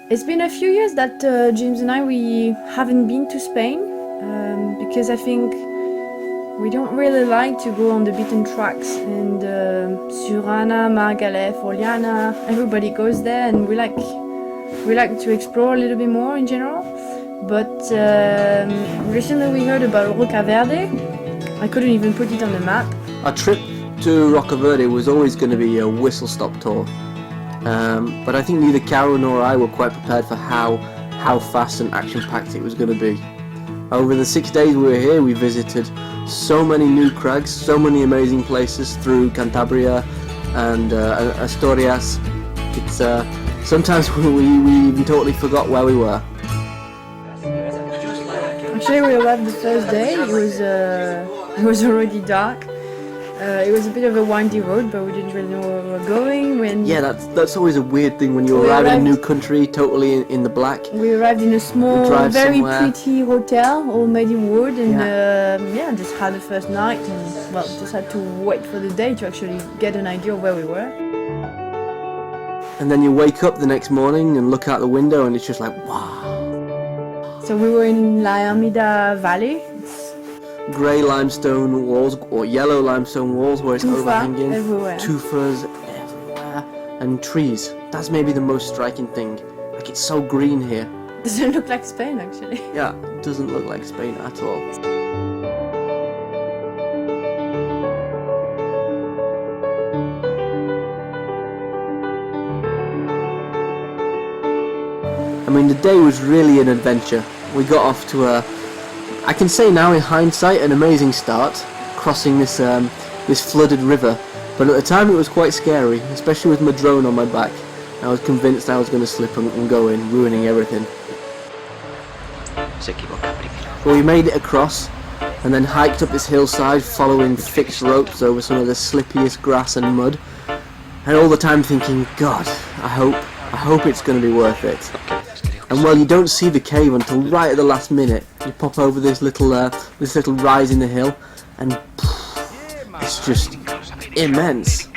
It's been a few years that James and we haven't been to Spain because I think we don't really like to go on the beaten tracks, and Surana, Margalef, Oliana, everybody goes there, and we like to explore a little bit more in general. But recently we heard about Roca Verde. I couldn't even put it on the map. Our trip to Roca Verde was always going to be a whistle-stop tour, but I think neither Carol nor I were quite prepared for how fast and action-packed it was going to be. Over the 6 days we were here, we visited so many new crags, so many amazing places through Cantabria and Asturias. It's sometimes we even totally forgot where we were. Actually, we arrived the first day. It was already dark. It was a bit of a windy road, but we didn't really know where we were going. Yeah, that's always a weird thing when you arrive in a new country, totally in the black. We arrived in a small, very pretty hotel, all made in wood, and just had the first night, and just had to wait for the day to actually get an idea of where we were. And then you wake up the next morning and look out the window, and it's just like, wow. So we were in La Hermida Valley. Grey limestone walls or yellow limestone walls where it's overhanging, everywhere. Tufas everywhere, and trees. That's maybe the most striking thing. Like, it's so green here. Doesn't look like Spain, actually. Yeah, it doesn't look like Spain at all. I mean, the day was really an adventure. We got off to I can say now in hindsight, an amazing start, crossing this flooded river, but at the time it was quite scary, especially with my drone on my back. I was convinced I was going to slip and go in, ruining everything. But we made it across, and then hiked up this hillside, following fixed ropes over some of the slippiest grass and mud, and all the time thinking, God, I hope it's going to be worth it. And well, you don't see the cave until right at the last minute. You pop over this little rise in the hill, and it's just immense.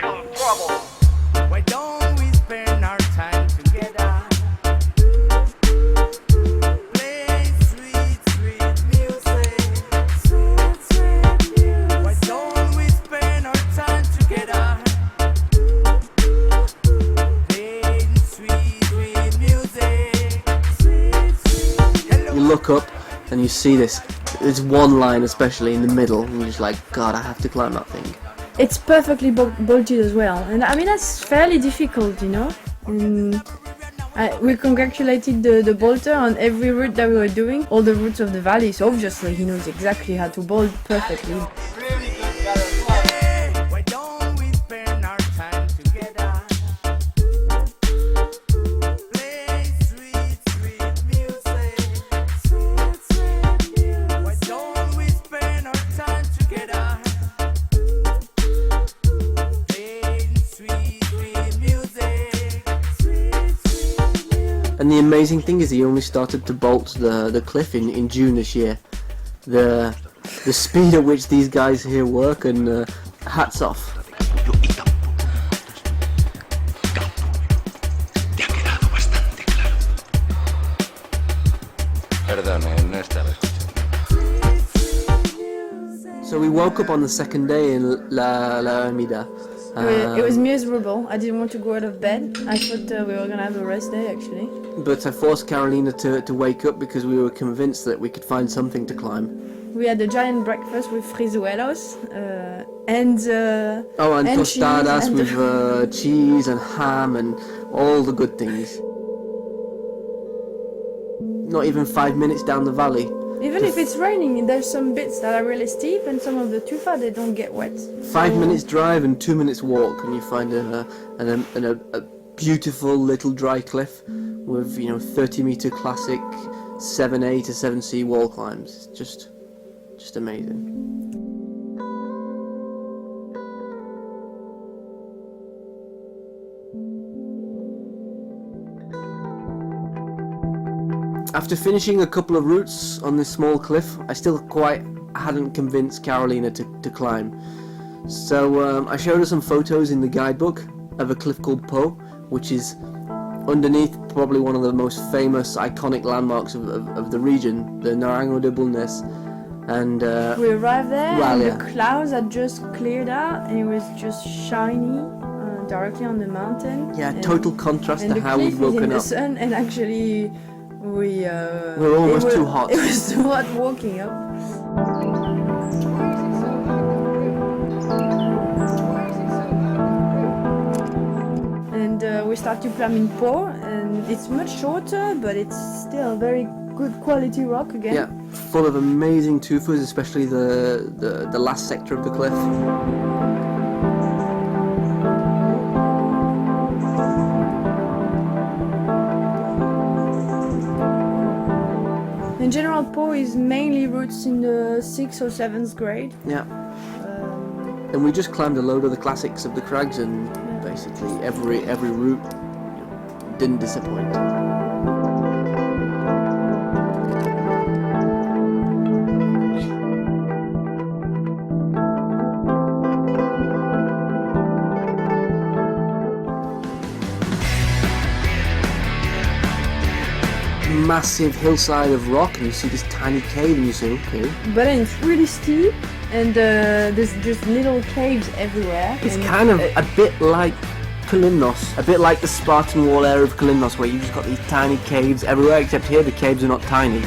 Look up and you see there's one line especially in the middle, and you're just like, God, I have to climb that thing. It's perfectly bolted as well, and I mean that's fairly difficult, you know. We congratulated the bolter on every route that we were doing, all the routes of the valley, so obviously he knows exactly how to bolt perfectly. And the amazing thing is he only started to bolt the cliff in June this year. The speed at which these guys here work, and hats off. So we woke up on the second day in La Hermida. It was miserable. I didn't want to go out of bed. I thought we were going to have a rest day, actually. But I forced Carolina to wake up because we were convinced that we could find something to climb. We had a giant breakfast with frizuelos and tostadas cheese with cheese and ham and all the good things. Not even 5 minutes down the valley. Even if it's raining, there's some bits that are really steep, and some of the tufa, they don't get wet. 5 minutes drive and 2 minutes walk, and you find a beautiful little dry cliff with 30-meter classic 7A to 7C wall climbs. It's just amazing. After finishing a couple of routes on this small cliff, I still quite hadn't convinced Carolina to climb. So I showed her some photos in the guidebook of a cliff called Po, which is underneath probably one of the most famous, iconic landmarks of the region, the Naranjo de Bulnes. And we arrived there, well, and the clouds had just cleared out, and it was just shiny directly on the mountain. Yeah, and, total contrast and to how we'd woken in the up. sun, and actually we were almost too hot. It was too hot walking up. And we start to climb in Po, and it's much shorter, but it's still very good quality rock again. Yeah, full of amazing tufas, especially the last sector of the cliff. In general, Po is mainly routes in the 6th or 7th grade. Yeah. And we just climbed a load of the classics of the crags, and basically every route didn't disappoint. Massive hillside of rock, and you see this tiny cave, and you say, okay. But then it's really steep, and there's just little caves everywhere. It's and kind of a bit like Kalymnos, a bit like the Spartan Wall area of Kalymnos, where you've just got these tiny caves everywhere, except here the caves are not tiny.